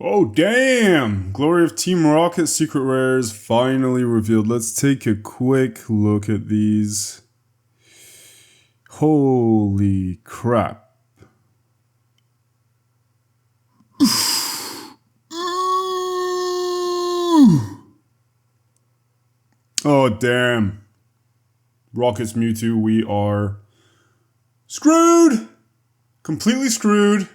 Oh damn! Glory of Team Rocket Secret Rares finally revealed. Let's take a quick look at these. Holy crap. Oh damn. Rocket's Mewtwo, we are screwed! Completely screwed.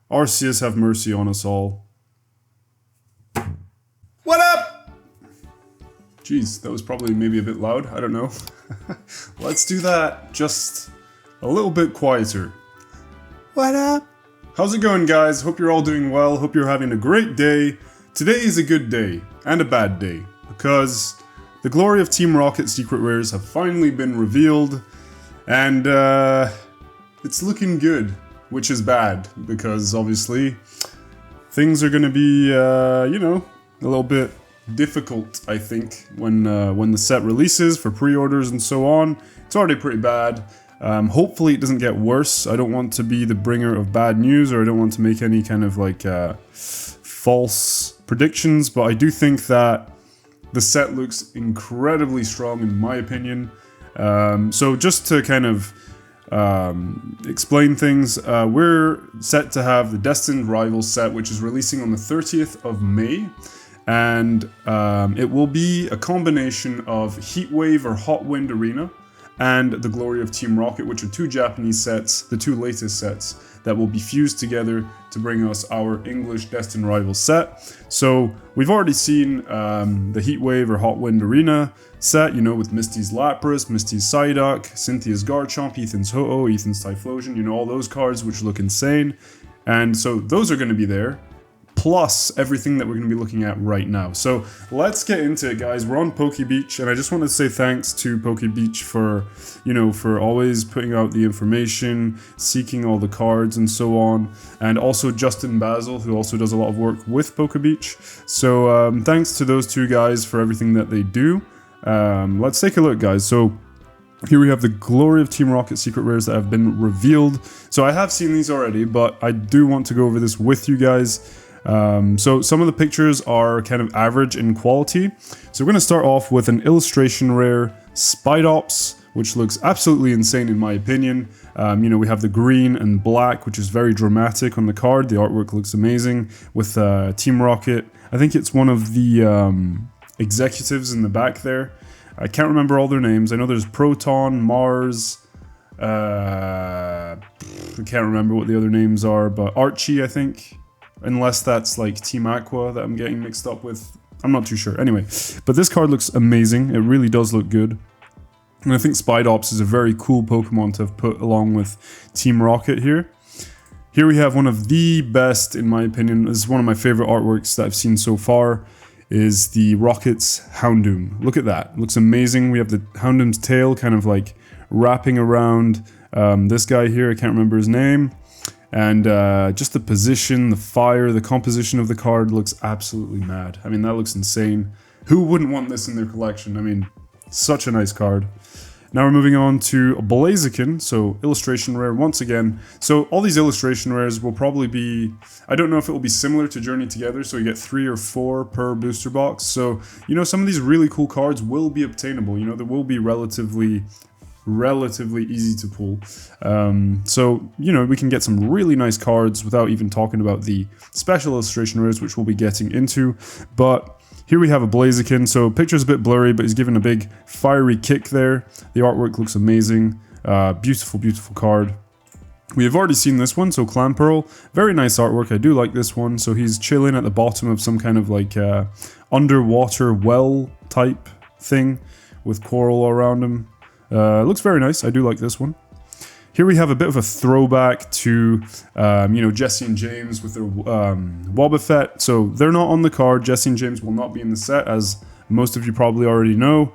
Arceus, have mercy on us all. What up? Jeez, that was probably maybe a bit loud. I don't know. Let's do that just a little bit quieter. What up? How's it going, guys? Hope you're all doing well. Hope you're having a great day. Today is a good day and a bad day because the Glory of Team Rocket Secret Rares have finally been revealed, and it's looking good, which is bad because obviously things are going to be, a little bit difficult, I think, when the set releases for pre-orders and so on. It's already pretty bad. Hopefully it doesn't get worse. I don't want to be the bringer of bad news, or I don't want to make any kind of like false predictions, but I do think that the set looks incredibly strong in my opinion. So just to kind of explain things, we're set to have the Destined Rivals set, which is releasing on the 30th of May. And it will be a combination of Heatwave or Hot Wind Arena and the Glory of Team Rocket, which are two Japanese sets, the two latest sets, that will be fused together to bring us our English Destined Rivals set. So we've already seen the Heatwave or Hot Wind Arena set, with Misty's Lapras, Misty's Psyduck, Cynthia's Garchomp, Ethan's Ho-Oh, Ethan's Typhlosion, all those cards which look insane. And so those are going to be there, plus everything that we're going to be looking at right now. So let's get into it, guys. We're on Pokebeach, and I just want to say thanks to Pokebeach for, for always putting out the information, seeking all the cards and so on, and also Justin Basil, who also does a lot of work with Pokebeach. So thanks to those two guys for everything that they do. Let's take a look, guys. So here we have the Glory of Team Rocket Secret Rares that have been revealed. So I have seen these already, but I do want to go over this with you guys. So some of the pictures are kind of average in quality. So we're going to start off with an illustration rare, Spidops, which looks absolutely insane in my opinion. We have the green and black, which is very dramatic on the card. The artwork looks amazing with Team Rocket. I think it's one of the executives in the back there. I can't remember all their names. I know there's Proton, Mars, I can't remember what the other names are, but Archie, I think. Unless that's like Team Aqua that I'm getting mixed up with. I'm not too sure. Anyway, but this card looks amazing. It really does look good. And I think Spidops is a very cool Pokemon to have put along with Team Rocket here. Here we have one of the best, in my opinion. This is one of my favorite artworks that I've seen so far, is the Rocket's Houndoom. Look at that. It looks amazing. We have the Houndoom's tail kind of like wrapping around this guy here. I can't remember his name. And just the position, the fire, the composition of the card looks absolutely mad. I mean, that looks insane. Who wouldn't want this in their collection? I mean, such a nice card. Now we're moving on to Blaziken, so illustration rare once again. So all these illustration rares will probably be, I don't know if it will be similar to Journey Together, so you get 3 or 4 per booster box. So, some of these really cool cards will be obtainable. There will be relatively easy to pull. So, we can get some really nice cards without even talking about the special illustration rares, which we'll be getting into. But here we have a Blaziken. So picture's a bit blurry, but he's given a big fiery kick there. The artwork looks amazing. Beautiful, beautiful card. We have already seen this one, so Clamperl. Very nice artwork. I do like this one. So he's chilling at the bottom of some kind of like underwater well type thing with coral all around him. Looks very nice. I do like this one. Here we have a bit of a throwback to, Jesse and James with their Wobbuffet. So they're not on the card. Jesse and James will not be in the set, as most of you probably already know.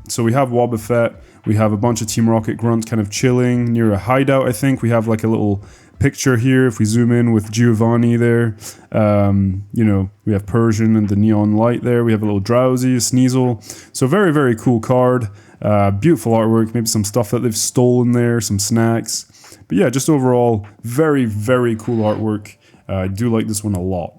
So we have Wobbuffet. We have a bunch of Team Rocket grunts kind of chilling near a hideout, I think. We have like a little picture here, if we zoom in, with Giovanni there. We have Persian and the neon light there. We have a little Drowsy, a Sneasel. So very, very cool card. Beautiful artwork, maybe some stuff that they've stolen there, some snacks. But yeah, just overall, very, very cool artwork. I do like this one a lot.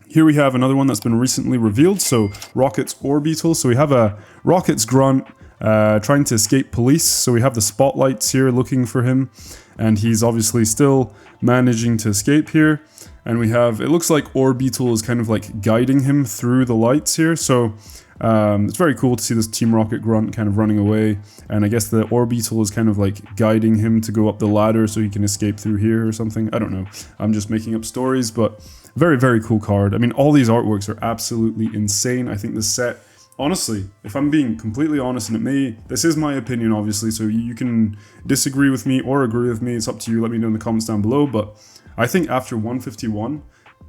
Here we have another one that's been recently revealed, so Rocket's Orbeetle. So we have a Rocket's Grunt trying to escape police, so we have the spotlights here looking for him, and he's obviously still managing to escape here. And we have, it looks like Orbeetle is kind of like guiding him through the lights here, so it's very cool to see this Team Rocket Grunt kind of running away, and I guess the Orbeetle is kind of like guiding him to go up the ladder so he can escape through here or something. I don't know, I'm just making up stories, but very, very cool card. I mean, all these artworks are absolutely insane. I think this set, honestly, if I'm being completely honest, and this is my opinion obviously, so you can disagree with me or agree with me, it's up to you, let me know in the comments down below, but I think after 151,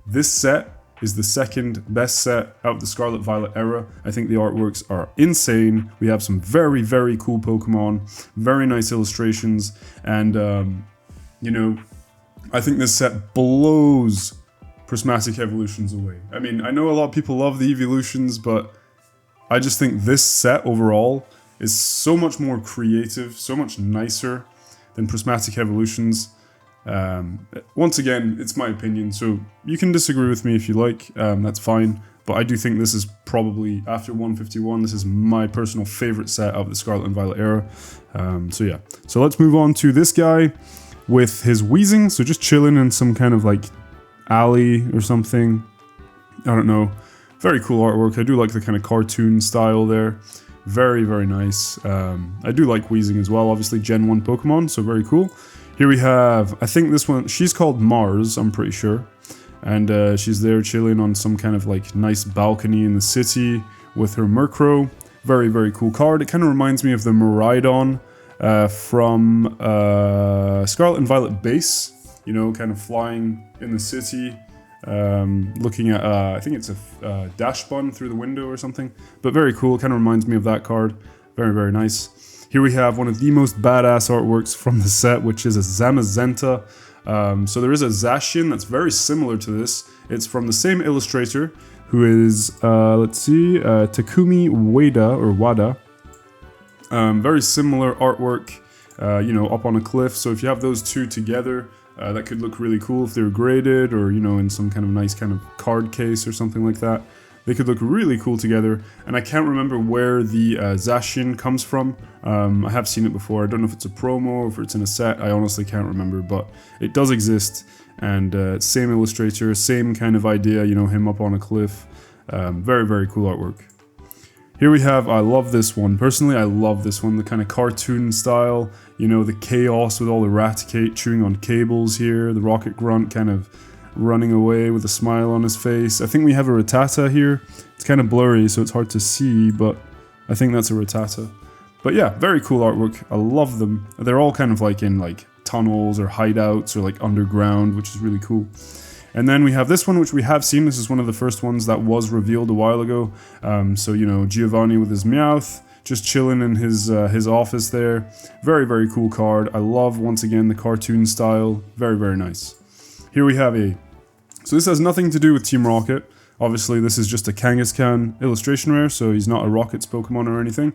this set is the second best set out of the Scarlet Violet era. I think the artworks are insane. We have some very, very cool Pokemon, very nice illustrations, and you know, I think this set blows Prismatic Evolutions away. I mean, I know a lot of people love the Evolutions, but I just think this set overall is so much more creative, so much nicer than Prismatic Evolutions. Once again, it's my opinion, so you can disagree with me if you like, that's fine, but I do think this is probably, after 151, this is my personal favorite set of the Scarlet and Violet era. So yeah, so let's move on to this guy with his Weezing, so just chilling in some kind of like alley or something, I don't know. Very cool artwork. I do like the kind of cartoon style there. Very, very nice. I do like Weezing as well, obviously Gen 1 Pokemon, so very cool. Here we have, I think this one, she's called Mars, I'm pretty sure. And she's there chilling on some kind of like nice balcony in the city with her Murkrow. Very, very cool card. It kind of reminds me of the Miraidon from Scarlet and Violet base. You know, kind of flying in the city, looking at, I think it's a dash bun through the window or something. But very cool, kind of reminds me of that card. Very, very nice. Here we have one of the most badass artworks from the set, which is a Zamazenta. So there is a Zacian that's very similar to this. It's from the same illustrator, who is, let's see, Takumi Wada. Very similar artwork, you know, up on a cliff. So if you have those two together, that could look really cool if they were graded, or, you know, in some kind of nice kind of card case or something like that. They could look really cool together, and I can't remember where the Zacian comes from. I have seen it before. I don't know if it's a promo or if it's in a set. I honestly can't remember, but it does exist, and same illustrator, same kind of idea, you know, him up on a cliff. Very, very cool artwork. Here we have, I love this one. Personally, I love this one, the kind of cartoon style, you know, the chaos with all the Raticate chewing on cables here, the Rocket Grunt kind of running away with a smile on his face. I think we have a Rattata here. It's kind of blurry, so it's hard to see, but I think that's a Rattata. But yeah, very cool artwork. I love them. They're all kind of like in like tunnels or hideouts or like underground, which is really cool. And then we have this one, which we have seen. This is one of the first ones that was revealed a while ago. So, you know, Giovanni with his Meowth, just chilling in his office there. Very, very cool card. I love, once again, the cartoon style. Very, very nice. Here we have so this has nothing to do with Team Rocket. Obviously, this is just a Kangaskhan illustration rare, so he's not a Rocket's Pokemon or anything.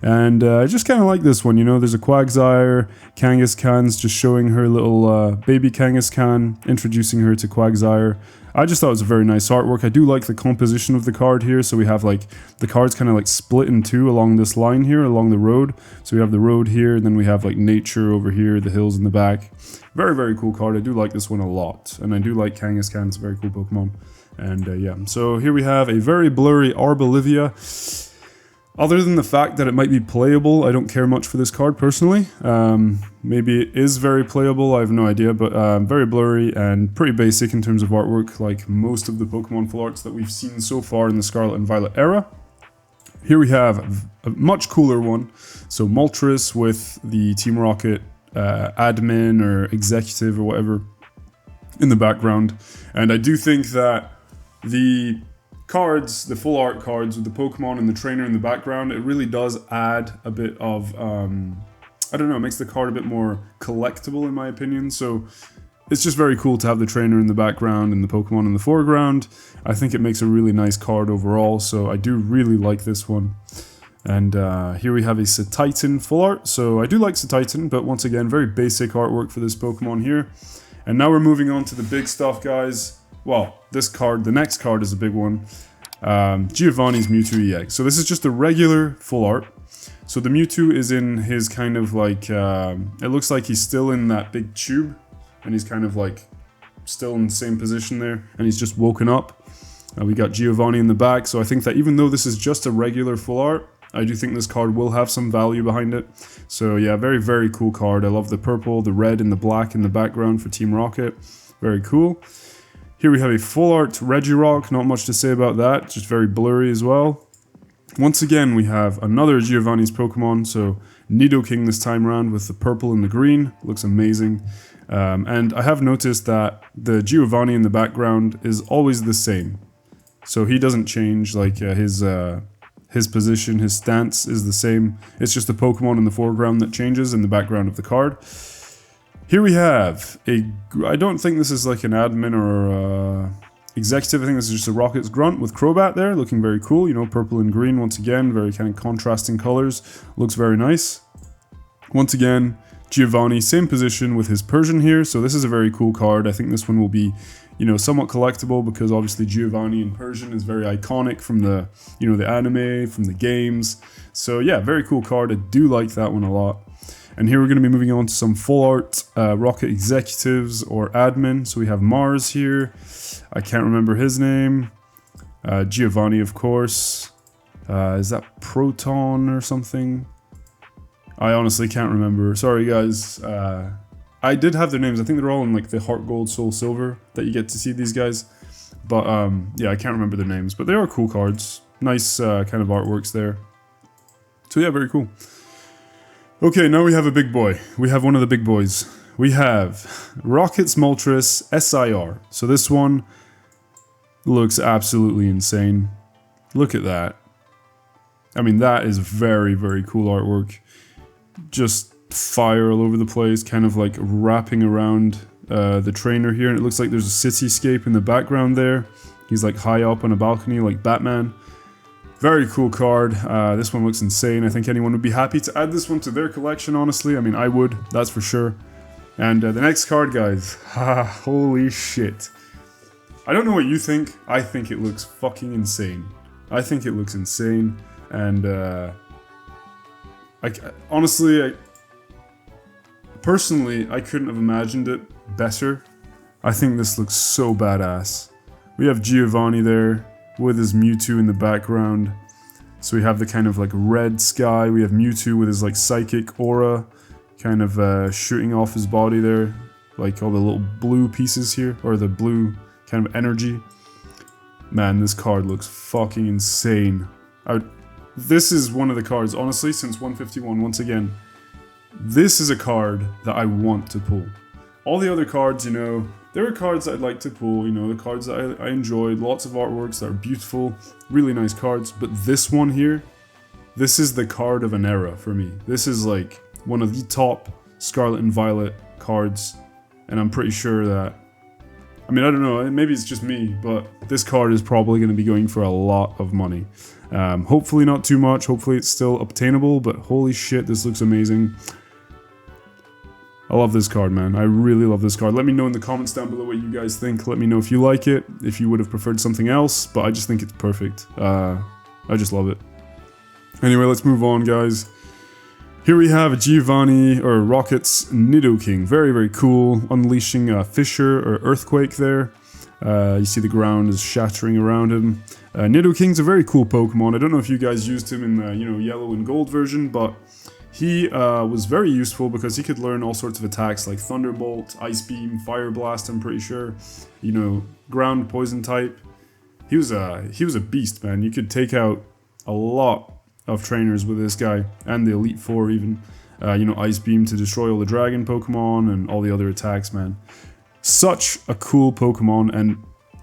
And I just kind of like this one, you know, there's a Quagsire, Kangaskhan's just showing her little baby Kangaskhan, introducing her to Quagsire. I just thought it was a very nice artwork. I do like the composition of the card here, so we have like, the card's kind of like split in two along this line here, along the road. So we have the road here, and then we have like nature over here, the hills in the back. Very, very cool card. I do like this one a lot, and I do like Kangaskhan, it's a very cool Pokemon. And yeah, so here we have a very blurry Arbolivia. Other than the fact that it might be playable, I don't care much for this card personally. Maybe it is very playable, I have no idea, but very blurry and pretty basic in terms of artwork, like most of the Pokemon full arts that we've seen so far in the Scarlet and Violet era. Here we have a much cooler one. So Moltres with the Team Rocket admin or executive or whatever in the background. And I do think that the cards, the full art cards with the Pokemon and the trainer in the background, it really does add a bit of, I don't know, it makes the card a bit more collectible in my opinion. So it's just very cool to have the trainer in the background and the Pokemon in the foreground. I think it makes a really nice card overall, so I do really like this one. And here we have a Cetitan full art. So I do like Cetitan, but once again, very basic artwork for this Pokemon here. And now we're moving on to the big stuff, guys. Well, this card, the next card is a big one. Giovanni's Mewtwo EX. So this is just a regular full art. So the Mewtwo is in his kind of like, it looks like he's still in that big tube. And he's kind of like still in the same position there. And he's just woken up. We got Giovanni in the back. So I think that even though this is just a regular full art, I do think this card will have some value behind it. So yeah, very, very cool card. I love the purple, the red, and the black in the background for Team Rocket. Very cool. Here we have a full art Regirock, not much to say about that, just very blurry as well. Once again, we have another Giovanni's Pokemon, so Nidoking this time around with the purple and the green, looks amazing. And I have noticed that the Giovanni in the background is always the same. So he doesn't change, like his position, his stance is the same. It's just the Pokemon in the foreground that changes in the background of the card. Here we have I don't think this is like an admin or executive. I think this is just a Rocket's Grunt with Crobat there, looking very cool. You know, purple and green once again, very kind of contrasting colors. Looks very nice. Once again, Giovanni, same position with his Persian here. So this is a very cool card. I think this one will be, you know, somewhat collectible because obviously Giovanni in Persian is very iconic from the, you know, the anime, from the games. So yeah, very cool card. I do like that one a lot. And here we're going to be moving on to some full art Rocket executives or admin. So we have Mars here. I can't remember his name. Giovanni, of course. Is that Proton or something? I honestly can't remember. Sorry, guys. I did have their names. I think they're all in like the Heart Gold, Soul Silver that you get to see these guys. But yeah, I can't remember their names. But they are cool cards. Nice kind of artworks there. So yeah, very cool. Okay, now we have a big boy. We have one of the big boys. We have Rocket's Moltres SIR. So this one looks absolutely insane. Look at that. I mean, that is very, very cool artwork. Just fire all over the place, kind of like wrapping around the trainer here. And it looks like there's a cityscape in the background there. He's like high up on a balcony like Batman. Very cool card. This one looks insane. I think anyone would be happy to add this one to their collection, honestly. I mean, I would, that's for sure. And the next card, guys. Holy shit. I don't know what you think. I think it looks fucking insane. I think it looks insane. And honestly, personally, I couldn't have imagined it better. I think this looks so badass. We have Giovanni there with his Mewtwo in the background. So we have the kind of like red sky. We have Mewtwo with his like psychic aura kind of shooting off his body there. Like all the little blue pieces here, or the blue kind of energy. Man, this card looks fucking insane. This is one of the cards, honestly, since 151, once again, this is a card that I want to pull. All the other cards, you know, there are cards I'd like to pull, you know, the cards that I enjoyed, lots of artworks that are beautiful, really nice cards, but this one here, this is the card of an era for me. This is like one of the top Scarlet and Violet cards, and I'm pretty sure that, I mean, I don't know, maybe it's just me, but this card is probably going to be going for a lot of money. Hopefully not too much, hopefully it's still obtainable, but holy shit, this looks amazing. I love this card, man. I really love this card. Let me know in the comments down below what you guys think. Let me know if you like it, if you would have preferred something else, but I just think it's perfect. I just love it. Anyway, let's move on, guys. Here we have Giovanni, or Rocket's Nidoking. Very, very cool. Unleashing a fissure or earthquake there. You see the ground is shattering around him. Nidoking's a very cool Pokemon. I don't know if you guys used him in the, you know, yellow and gold version, but he was very useful because he could learn all sorts of attacks like Thunderbolt, Ice Beam, Fire Blast, I'm pretty sure. You know, ground poison type. He was a beast, man. You could take out a lot of trainers with this guy, and the Elite Four even. You know, Ice Beam to destroy all the Dragon Pokemon and all the other attacks, man. Such a cool Pokemon, and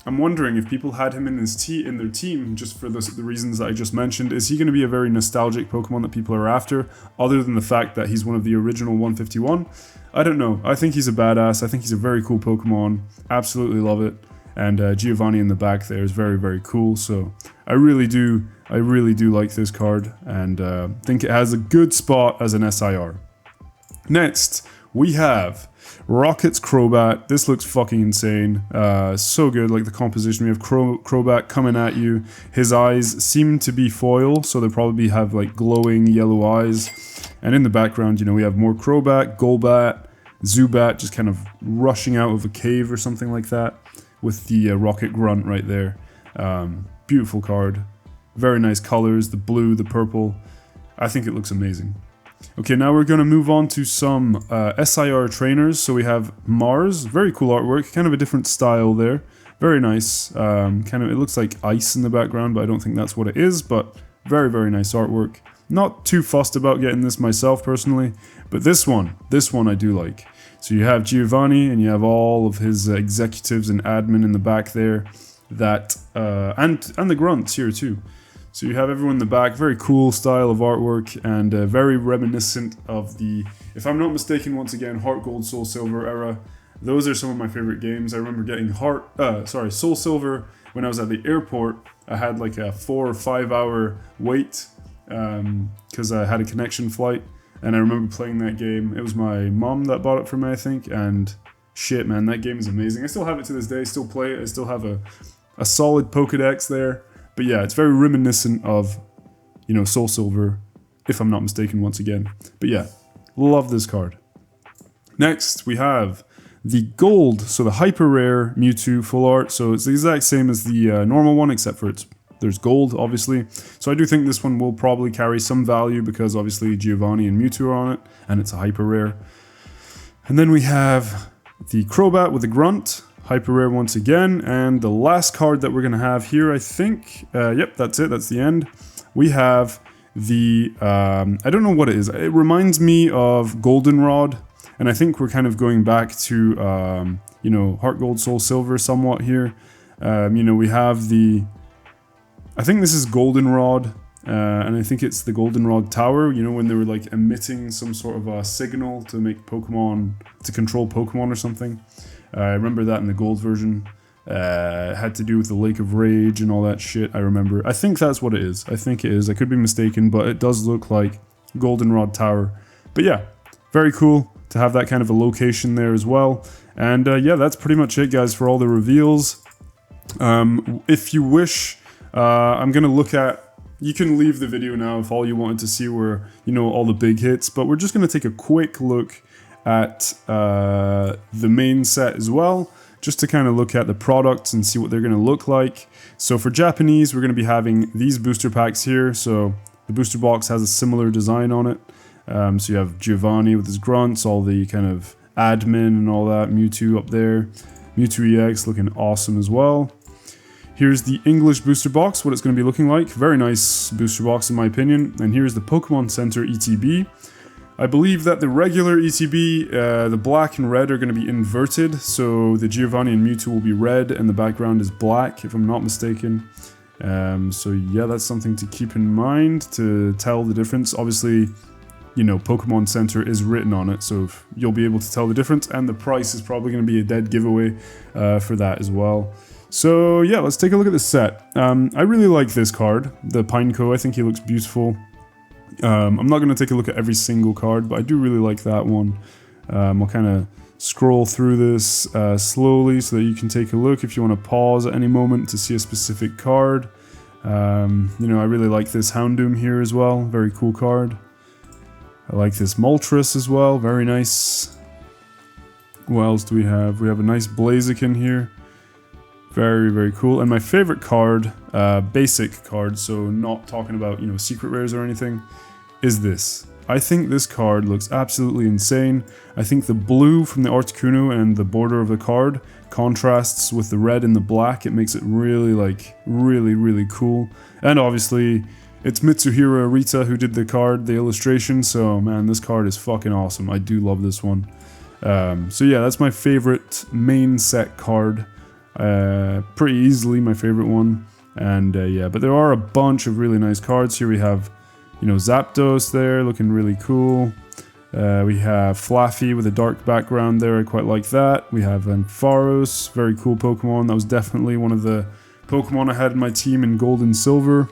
I'm wondering if people had him in their team just for the reasons that I just mentioned. Is he going to be a very nostalgic Pokemon that people are after, other than the fact that he's one of the original 151? I don't know. I think he's a badass. I think he's a very cool Pokemon. Absolutely love it. And Giovanni in the back there is very, very cool. So I really do like this card, and think it has a good spot as an SIR. Next, we have Rocket's Crobat. This looks fucking insane. So good, like the composition. We have Crobat coming at you. His eyes seem to be foil, so they probably have like glowing yellow eyes. And in the background, you know, we have more Crobat, Golbat, Zubat just kind of rushing out of a cave or something like that with the Rocket Grunt right there. Beautiful card. Very nice colors, the blue, the purple. I think it looks amazing. Okay, now we're going to move on to some SIR trainers. So we have Mars, very cool artwork, kind of a different style there. Very nice. It looks like ice in the background, but I don't think that's what it is, but very, very nice artwork. Not too fussed about getting this myself personally, but this one I do like. So you have Giovanni and you have all of his executives and admin in the back there, that and the grunts here too. So you have everyone in the back, very cool style of artwork and very reminiscent of the, if I'm not mistaken, once again, Heart Gold, Soul Silver era. Those are some of my favorite games. I remember getting Soul Silver when I was at the airport. I had like a 4 or 5 hour wait because I had a connection flight, and I remember playing that game. It was my mom that bought it for me, I think, and shit, man, that game is amazing. I still have it to this day, still play it. I still have a solid Pokedex there. But yeah, it's very reminiscent of, you know, Soul Silver, if I'm not mistaken, once again. But yeah, love this card. Next, we have the gold, so the hyper rare Mewtwo full art. So it's the exact same as the normal one, except for there's gold, obviously. So I do think this one will probably carry some value because obviously Giovanni and Mewtwo are on it, and it's a hyper rare. And then we have the Crobat with the grunt. Hyper rare once again, and the last card that we're going to have here, I think, yep, that's it, that's the end. We have the, I don't know what it is, it reminds me of Goldenrod, and I think we're kind of going back to, you know, Heart Gold, Soul Silver somewhat here. You know, we have the, I think this is Goldenrod, and I think it's the Goldenrod Tower, you know, when they were like emitting some sort of a signal to make Pokemon, to control Pokemon or something. I remember that in the gold version. It had to do with the Lake of Rage and all that shit, I remember. I think that's what it is. I think it is. I could be mistaken, but it does look like Goldenrod Tower. But yeah, very cool to have that kind of a location there as well. And yeah, that's pretty much it, guys, for all the reveals. If you wish, I'm going to look at... You can leave the video now if all you wanted to see were, you know, all the big hits. But we're just going to take a quick look at the main set as well, just to kind of look at the products and see what they're going to look like. So for Japanese, we're going to be having these booster packs here. So the booster box has a similar design on it. So you have Giovanni with his grunts, all the kind of admin and all that, Mewtwo up there. Mewtwo EX looking awesome as well. Here's the English booster box, what it's going to be looking like. Very nice booster box in my opinion. And here's the Pokemon Center ETB. I believe that the regular ETB, the black and red are going to be inverted, so the Giovanni and Mewtwo will be red and the background is black, if I'm not mistaken. So yeah, that's something to keep in mind to tell the difference. Obviously, you know, Pokemon Center is written on it, so you'll be able to tell the difference, and the price is probably going to be a dead giveaway for that as well. So yeah, let's take a look at the set. I really like this card, the Pineco. I think he looks beautiful. I'm not going to take a look at every single card, but I do really like that one. I'll kind of scroll through this slowly so that you can take a look if you want to pause at any moment to see a specific card. You know, I really like this Houndoom here as well, very cool card. I like this Moltres as well, very nice. What else do we have? We have a nice Blaziken here. Very, very cool. And my favorite card, basic card, so not talking about, you know, secret rares or anything, is this. I think this card looks absolutely insane. I think the blue from the Articuno and the border of the card contrasts with the red and the black. It makes it really, like, really cool. And obviously, it's Mitsuhiro Arita who did the card, the illustration, so man, this card is fucking awesome. I do love this one. So yeah, that's my favorite main set card. Pretty easily my favorite one, and yeah, but there are a bunch of really nice cards. Here we have, you know, Zapdos there, looking really cool. We have Flaffy with a dark background there, I quite like that. We have Ampharos, very cool Pokemon. That was definitely one of the Pokemon I had in my team in Gold and Silver.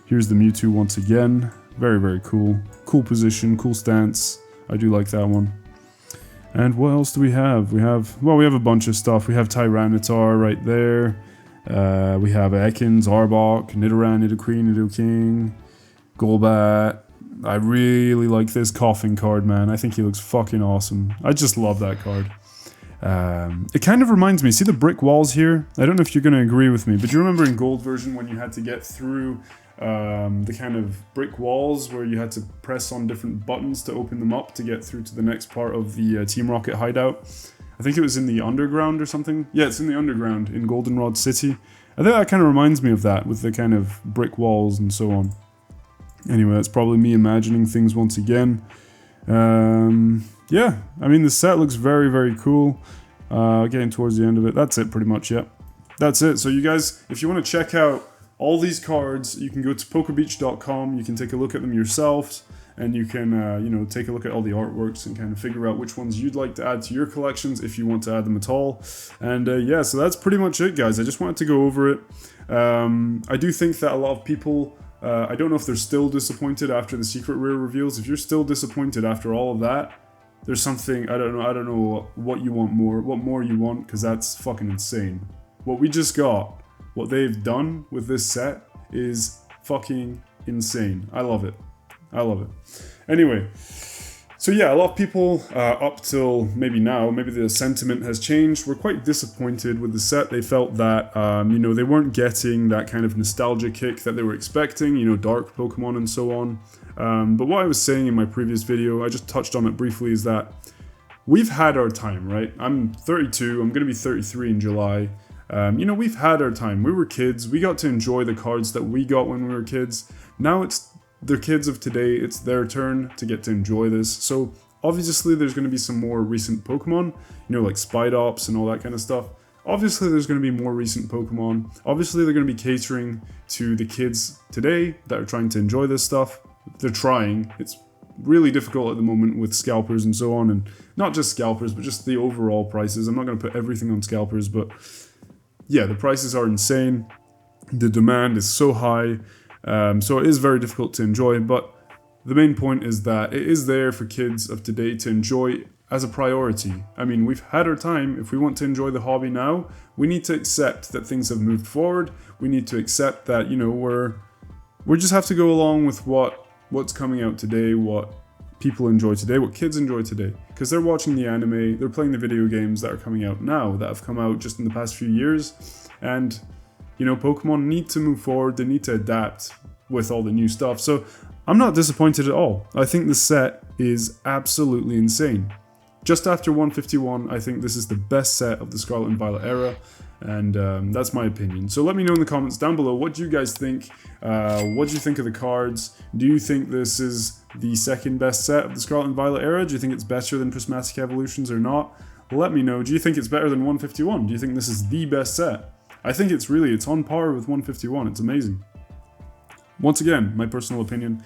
Here's the Mewtwo once again, very cool. Cool position, cool stance, I do like that one. And what else do we have? We have a bunch of stuff. We have Tyranitar right there. We have Ekans, Arbok, Nidoran, Nidoqueen, Nidoking, Golbat. I really like this Coughing card, man. I think he looks fucking awesome. I just love that card. It kind of reminds me, see the brick walls here? I don't know if you're going to agree with me, but do you remember in Gold version when you had to get through the kind of brick walls where you had to press on different buttons to open them up to get through to the next part of the Team Rocket hideout? I think it was in the underground or something. Yeah, it's in the underground in Goldenrod City. I think that kind of reminds me of that with the kind of brick walls and so on. Anyway, that's probably me imagining things once again. Yeah, I mean the set looks very, very cool. Getting towards the end of it. That's it pretty much, yeah. That's it. So you guys, if you want to check out all these cards, you can go to Pokebeach.com, you can take a look at them yourselves, and you can, you know, take a look at all the artworks and kind of figure out which ones you'd like to add to your collections if you want to add them at all. And yeah, so that's pretty much it, guys. I just wanted to go over it. I do think that a lot of people, I don't know if they're still disappointed after the secret rare reveals. If you're still disappointed after all of that, there's something, I don't know what you want more, what more you want, because that's fucking insane. What we just got, what they've done with this set is fucking insane. I love it. I love it. Anyway, so yeah, a lot of people up till maybe now, maybe the sentiment has changed, were quite disappointed with the set. They felt that, you know, they weren't getting that kind of nostalgia kick that they were expecting, you know, dark Pokemon and so on. But what I was saying in my previous video, I just touched on it briefly, is that we've had our time, right? I'm 32, I'm going to be 33 in July. You know, we've had our time. We were kids, we got to enjoy the cards that we got when we were kids. Now it's the kids of today, it's their turn to get to enjoy this. So obviously there's going to be some more recent Pokemon, you know, like Spidops and all that kind of stuff. Obviously there's going to be more recent Pokemon. Obviously they're going to be catering to the kids today that are trying to enjoy this stuff. They're trying. It's really difficult at the moment with scalpers and so on, and not just scalpers, but just the overall prices. I'm not going to put everything on scalpers, but yeah, the prices are insane. The demand is so high. So it is very difficult to enjoy, but the main point is that it is there for kids of today to enjoy as a priority. I mean, we've had our time. If we want to enjoy the hobby now, we need to accept that things have moved forward. We need to accept that, you know, we just have to go along with what's coming out today, what people enjoy today, what kids enjoy today. Because they're watching the anime, they're playing the video games that are coming out now, that have come out just in the past few years, and you know, Pokemon need to move forward, they need to adapt with all the new stuff. So I'm not disappointed at all. I think the set is absolutely insane. Just after 151, I think this is the best set of the Scarlet and Violet era, and that's my opinion. So let me know in the comments down below, what do you guys think? What do you think of the cards? Do you think this is the second best set of the Scarlet and Violet era? Do you think it's better than Prismatic Evolutions or not? Let me know. Do you think it's better than 151? Do you think this is the best set? I think it's on par with 151. It's amazing. Once again, my personal opinion.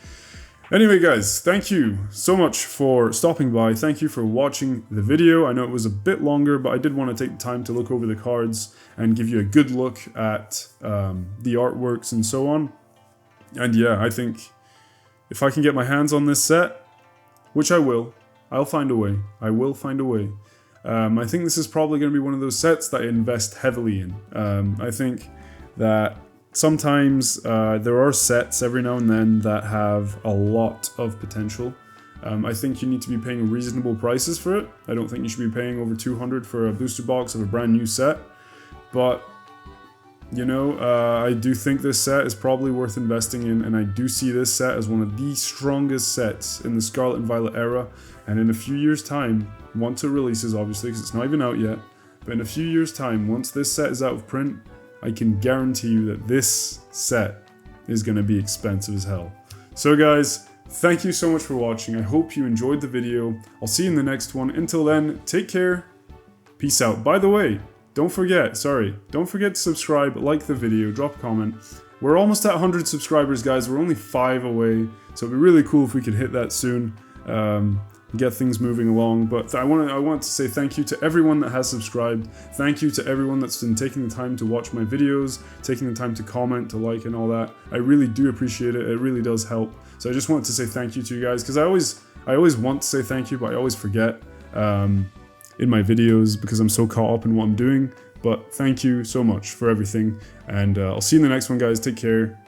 Anyway, guys, thank you so much for stopping by. Thank you for watching the video. I know it was a bit longer, but I did want to take the time to look over the cards and give you a good look at the artworks and so on. And yeah, I think if I can get my hands on this set, which I will, I'll find a way. I will find a way. I think this is probably going to be one of those sets that I invest heavily in. I think that sometimes there are sets every now and then that have a lot of potential. I think you need to be paying reasonable prices for it. I don't think you should be paying over 200 for a booster box of a brand new set. But, you know, I do think this set is probably worth investing in, and I do see this set as one of the strongest sets in the Scarlet and Violet era. And in a few years' time, once it releases, obviously, because it's not even out yet, but in a few years' time, once this set is out of print, I can guarantee you that this set is going to be expensive as hell. So guys, thank you so much for watching. I hope you enjoyed the video. I'll see you in the next one. Until then, take care. Peace out. By the way, don't forget to subscribe, like the video, drop a comment. We're almost at 100 subscribers, guys. We're only 5 away, so it'd be really cool if we could hit that soon. Get things moving along. But I want to say thank you to everyone that has subscribed. Thank you to everyone that's been taking the time to watch my videos, taking the time to comment, to like, and all that. I really do appreciate it. It really does help. So I just wanted to say thank you to you guys, because I always want to say thank you, but I always forget. in my videos because I'm so caught up in what I'm doing. But thank you so much for everything, and I'll see you in the next one, guys. Take care.